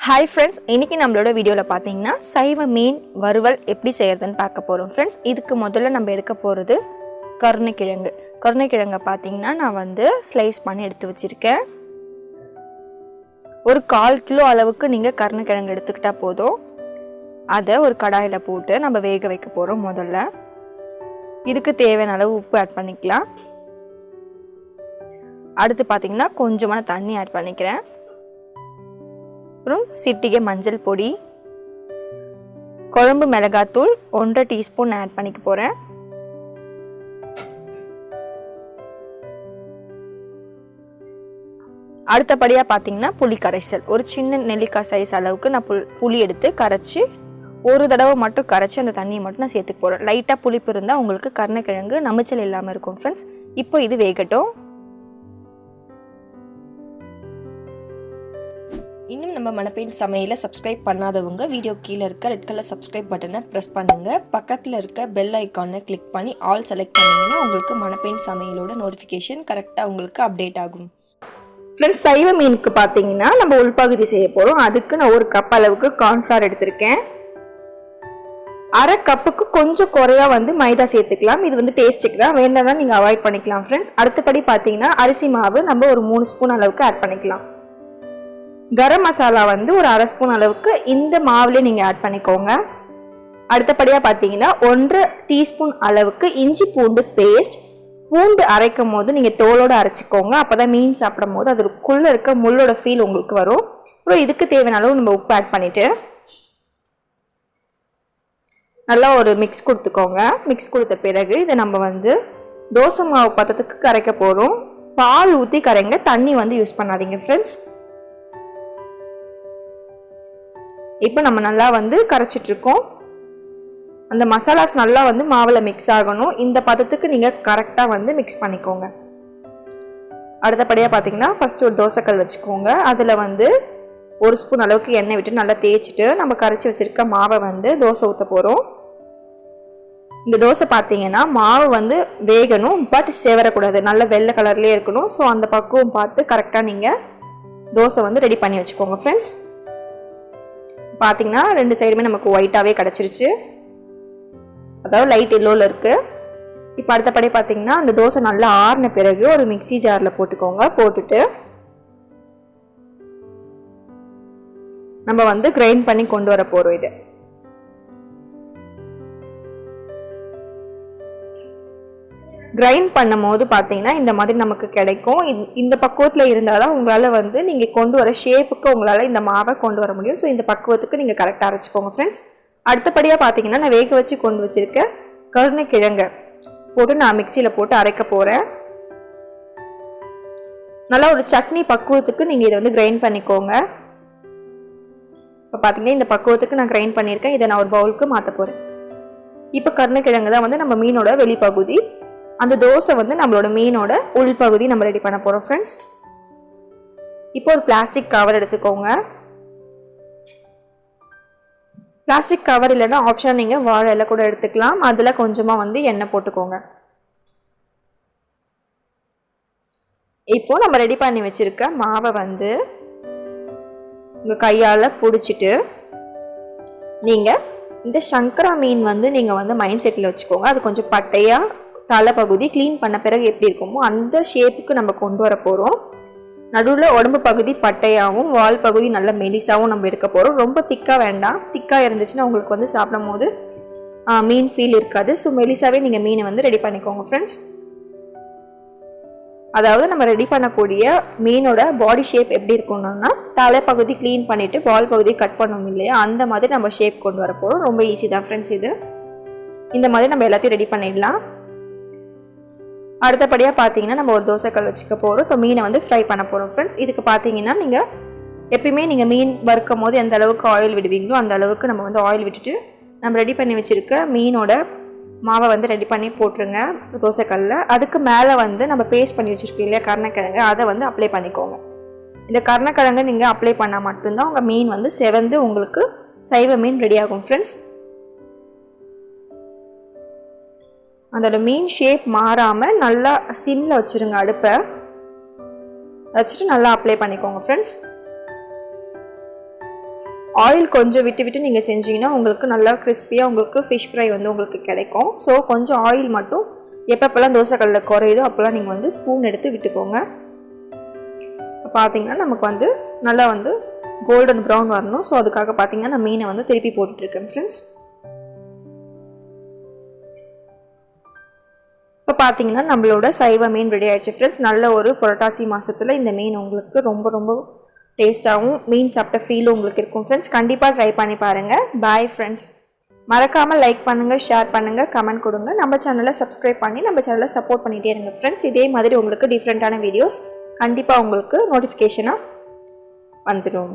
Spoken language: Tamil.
Hi friends, இன்னைக்கு நம்மளோட வீடியோல பாத்தீங்கன்னா சைவ மீன் வறுவல் எப்படி செய்யறதுன்னு பார்க்க போறோம் friends. இதுக்கு முதல்ல நம்ம எடுக்க போறது கருணைக்கிழங்கு. கருணைக்கிழங்க பாத்தீங்கன்னா நான் வந்து ஸ்லைஸ் பண்ணி எடுத்து வச்சிருக்கேன். ஒரு 1/4 கிலோ அளவுக்கு நீங்க கருணைக்கிழங்கு எடுத்துக்கிட்டா போதும். அத ஒரு கடாயில போட்டு நம்ம வேக வைக்க போறோம் முதல்ல. இதுக்கு தேவையான அளவு உப்பு ஆட் பண்ணிக்கலாம். அடுத்து பாத்தீங்கன்னா கொஞ்சமான தண்ணி ஆட் பண்ணிக்கிறேன். சிட்டிகை மஞ்சள் பொடி, குழம்பு மிளகாத்தூள் 1/2 டீஸ்பூன் ஆட் பண்ணிக்க போறேன். அடுத்தபடியா பாத்தீங்கன்னா புளி கரைசல். ஒரு சின்ன நெல்லிக்காய் சைஸ் அளவுக்கு நான் புளி எடுத்து கரைச்சி ஒரு தடவை மட்டும் கரைச்சி அந்த தண்ணியை மட்டும் நான் சேர்த்துக்க போறேன். லைட்டா புளிப்பு இருந்தா உங்களுக்கு கருணைக்கிழங்கு நமைச்சல் இல்லாம இருக்கும் ஃப்ரெண்ட்ஸ். இப்போ இது வேகட்டும். இன்னும் நம்ம மணப்பெண் சமையலை சப்ஸ்கிரைப் பண்ணாதவங்க வீடியோ கீழே இருக்க ரெட் கலர் சப்ஸ்கிரைப் பட்டனை ப்ரெஸ் பண்ணுங்க. பக்கத்தில் இருக்க பெல் ஐக்கானை கிளிக் பண்ணி ஆல் செலக்ட் பண்ணிங்கன்னா உங்களுக்கு மணப்பெண் சமையலோட நோட்டிஃபிகேஷன் கரெக்டாக உங்களுக்கு அப்டேட் ஆகும். ஃப்ரெண்ட்ஸ், சைவ மீனுக்கு பார்த்தீங்கன்னா நம்ம உள்பகுதி செய்ய போகிறோம். அதுக்கு நான் 1 கப் அளவுக்கு கார்ன்ஃப்ளவர் எடுத்திருக்கேன். 1/2 கப்புக்கு கொஞ்சம் குறையா வந்து மைதா சேர்த்துக்கலாம். இது வந்து டேஸ்ட்டுக்கு தான், வேண்டாம்னா நீங்கள் அவாய்ட் பண்ணிக்கலாம் ஃப்ரெண்ட்ஸ். அடுத்தபடி பார்த்தீங்கன்னா அரிசி மாவு நம்ம ஒரு 3 ஸ்பூன் அளவுக்கு ஆட் பண்ணிக்கலாம். கரம் மசாலா வந்து ஒரு 1/2 ஸ்பூன் அளவுக்கு இந்த மாவுலேயே நீங்கள் ஆட் பண்ணிக்கோங்க. அடுத்தபடியாக பார்த்தீங்கன்னா 1/2 டீஸ்பூன் அளவுக்கு இஞ்சி பூண்டு பேஸ்ட். பூண்டு அரைக்கும் போது நீங்கள் தோலோடு அரைச்சிக்கோங்க. அப்போ தான் மீன் சாப்பிடும் போது அதுக்குள்ளே இருக்க முள்ளோட ஃபீல் உங்களுக்கு வரும். அப்புறம் இதுக்கு தேவையான அளவு நம்ம உப்பு ஆட் பண்ணிவிட்டு நல்லா ஒரு மிக்ஸ் கொடுத்துக்கோங்க. மிக்ஸ் கொடுத்த பிறகு இதை நம்ம வந்து தோசை மாவு பதத்துக்கு கரைக்க போகிறோம். பால் ஊற்றி கரைங்க, தண்ணி வந்து யூஸ் பண்ணாதீங்க ஃப்ரெண்ட்ஸ். இப்போ நம்ம நல்லா வந்து கரைச்சிட்டு இருக்கோம். அந்த மசாலாஸ் நல்லா வந்து மாவில் மிக்ஸ் ஆகணும். இந்த பதத்துக்கு நீங்கள் கரெக்டாக வந்து மிக்ஸ் பண்ணிக்கோங்க. அடுத்தபடியாக பார்த்தீங்கன்னா ஃபர்ஸ்ட் ஒரு தோசைக்கல் வச்சுக்கோங்க. அதில் வந்து 1 ஸ்பூன் அளவுக்கு எண்ணெய் விட்டு நல்லா தேய்ச்சிட்டு நம்ம கரைச்சி வச்சிருக்க மாவை வந்து தோசை ஊற்ற போகிறோம். இந்த தோசை பார்த்தீங்கன்னா மாவு வந்து வேகணும், பட் சேவரக்கூடாது, நல்ல வெள்ளை கலர்லேயே இருக்கணும். ஸோ அந்த பக்குவம் பார்த்து கரெக்டாக நீங்கள் தோசை வந்து ரெடி பண்ணி வச்சுக்கோங்க ஃப்ரெண்ட்ஸ். பார்த்தீங்கன்னா 2 சைடுமே நமக்கு ஒயிட்டாகவே கிடச்சிருச்சு, அதாவது லைட் எல்லோவில் இருக்குது. இப்போ அடுத்தபடி பார்த்தீங்கன்னா அந்த தோசை நல்லா ஆறின பிறகு ஒரு மிக்சி ஜாரில் போட்டுக்கோங்க. போட்டுட்டு நம்ம வந்து கிரைண்ட் பண்ணி கொண்டு வர போகிறோம். இது கிரைண்ட் பண்ணும் போது பார்த்தீங்கன்னா இந்த மாதிரி நமக்கு கிடைக்கும். இந்த பக்குவத்தில் இருந்தால் தான் உங்களால் வந்து நீங்கள் கொண்டு வர ஷேப்புக்கு உங்களால் இந்த மாவை கொண்டு வர முடியும். ஸோ இந்த பக்குவத்துக்கு நீங்கள் கரெக்டாக அரைச்சிக்கோங்க ஃப்ரெண்ட்ஸ். அடுத்தபடியாக பார்த்தீங்கன்னா நான் வேக வச்சு கொண்டு வச்சுருக்க கருணைக்கிழங்கை போட்டு நான் மிக்சியில் போட்டு அரைக்க போகிறேன். நல்லா ஒரு சட்னி பக்குவத்துக்கு நீங்கள் இதை வந்து கிரைண்ட் பண்ணிக்கோங்க. இப்போ பார்த்தீங்கன்னா இந்த பக்குவத்துக்கு நான் கிரைண்ட் பண்ணியிருக்கேன். இதை நான் ஒரு பவுலுக்கு மாற்ற போகிறேன். இப்போ கருணைக்கிழங்கு தான் வந்து நம்ம மீனோட வெளிப்பகுதி, அந்த தோசை வந்து நம்மளோட மீனோட உள்பகுதி நம்ம ரெடி பண்ண போகிறோம் ஃப்ரெண்ட்ஸ். இப்போ ஒரு பிளாஸ்டிக் கவர் எடுத்துக்கோங்க. பிளாஸ்டிக் கவர் இல்லைன்னா ஆப்ஷன் நீங்கள் வாழை இலை கூட எடுத்துக்கலாம். அதில் கொஞ்சமாக வந்து எண்ணெய் போட்டுக்கோங்க. இப்போ நம்ம ரெடி பண்ணி வச்சுருக்க மாவை வந்து உங்கள் கையால் பிடிச்சிட்டு நீங்கள் இந்த சங்கரா மீன் வந்து நீங்கள் வந்து மைண்ட் செட்டில் வச்சுக்கோங்க. அது கொஞ்சம் பட்டையாக தலைப்பகுதி க்ளீன் பண்ண பிறகு எப்படி இருக்குமோ அந்த ஷேப்புக்கு நம்ம கொண்டு வர போகிறோம். நடுவில் உடம்பு பகுதி பட்டையாகவும் வால் பகுதி நல்ல மெலிசாகவும் நம்ம எடுக்க போகிறோம். ரொம்ப திக்காக வேண்டாம். திக்காக இருந்துச்சுன்னா உங்களுக்கு வந்து சாப்பிடும் போது மீன் ஃபீல் இருக்காது. ஸோ மெலிசாவே நீங்கள் மீனை வந்து ரெடி பண்ணிக்கோங்க ஃப்ரெண்ட்ஸ். அதாவது நம்ம ரெடி பண்ணக்கூடிய மீனோட பாடி ஷேப் எப்படி இருக்கணும்னா தலைப்பகுதி க்ளீன் பண்ணிவிட்டு வால் பகுதி கட் பண்ணணும் இல்லையா, அந்த மாதிரி நம்ம ஷேப் கொண்டு வர போகிறோம். ரொம்ப ஈஸி தான் ஃப்ரெண்ட்ஸ். இது இந்த மாதிரி நம்ம எல்லாத்தையும் ரெடி பண்ணிடலாம். அடுத்தபடியாக பார்த்தீங்கன்னா நம்ம ஒரு தோசைக்கல் வச்சுக்க போகிறோம். இப்போ மீனை வந்து ஃப்ரை பண்ண போகிறோம் ஃப்ரெண்ட்ஸ். இதுக்கு பார்த்தீங்கன்னா நீங்கள் எப்பயுமே நீங்கள் மீன் வறுக்கும் போது எந்த அளவுக்கு ஆயில் விடுவீங்களோ அந்த அளவுக்கு நம்ம வந்து ஆயில் விட்டுட்டு நம்ம ரெடி பண்ணி வச்சுருக்க மீனோட மாவை வந்து ரெடி பண்ணி போட்டுருங்க தோசைக்கல்லில். அதுக்கு மேலே வந்து நம்ம பேஸ்ட் பண்ணி வச்சுருக்கோம் இல்லையா கருணைக்கிழங்கு, அதை வந்து அப்ளை பண்ணிக்கோங்க. இந்த கருணைக்கிழங்கு நீங்கள் அப்ளை பண்ணால் மட்டும்தான் உங்கள் மீன் வந்து செவந்து உங்களுக்கு சைவ மீன் ரெடி ஆகும் ஃப்ரெண்ட்ஸ். அதோட மீன் ஷேப் மாறாமல் நல்லா சிம்மில் வச்சுருங்க. அடுப்பை வச்சுட்டு நல்லா அப்ளை பண்ணிக்கோங்க ஃப்ரெண்ட்ஸ். ஆயில் கொஞ்சம் விட்டு விட்டு நீங்கள் செஞ்சீங்கன்னா உங்களுக்கு நல்லா கிறிஸ்பியாக உங்களுக்கு ஃபிஷ் ஃப்ரை வந்து உங்களுக்கு கிடைக்கும். ஸோ கொஞ்சம் ஆயில் மட்டும் எப்பப்பெல்லாம் தோசைக்கல்லில் குறையுதோ அப்போல்லாம் நீங்கள் வந்து ஸ்பூன் எடுத்து விட்டுக்கோங்க. இப்போ பார்த்தீங்கன்னா நமக்கு வந்து நல்லா வந்து கோல்டன் ப்ரௌன் வரணும். ஸோ அதுக்காக பார்த்தீங்கன்னா நான் மீனை வந்து திருப்பி போட்டுட்ருக்கேன் ஃப்ரெண்ட்ஸ். இப்போ பார்த்தீங்கன்னா நம்மளோட சைவ மீன் ரெடி ஆகிடுச்சு ஃப்ரெண்ட்ஸ். நல்ல ஒரு புரட்டாசி மாதத்தில் இந்த மீன் உங்களுக்கு ரொம்ப ரொம்ப டேஸ்ட்டாகவும் மீன் சாப்பிட்ட ஃபீலும் உங்களுக்கு இருக்கும் ஃப்ரெண்ட்ஸ். கண்டிப்பாக ட்ரை பண்ணி பாருங்கள். Bye friends. மறக்காமல் லைக் பண்ணுங்கள், ஷேர் பண்ணுங்கள், கமெண்ட் கொடுங்க. நம்ம சேனலை சப்ஸ்கிரைப் பண்ணி நம்ம சேனலை சப்போர்ட் பண்ணிகிட்டே இருங்க ஃப்ரெண்ட்ஸ். இதே மாதிரி உங்களுக்கு டிஃப்ரெண்ட்டான வீடியோஸ் கண்டிப்பாக உங்களுக்கு நோட்டிஃபிகேஷனாக வந்துடும்.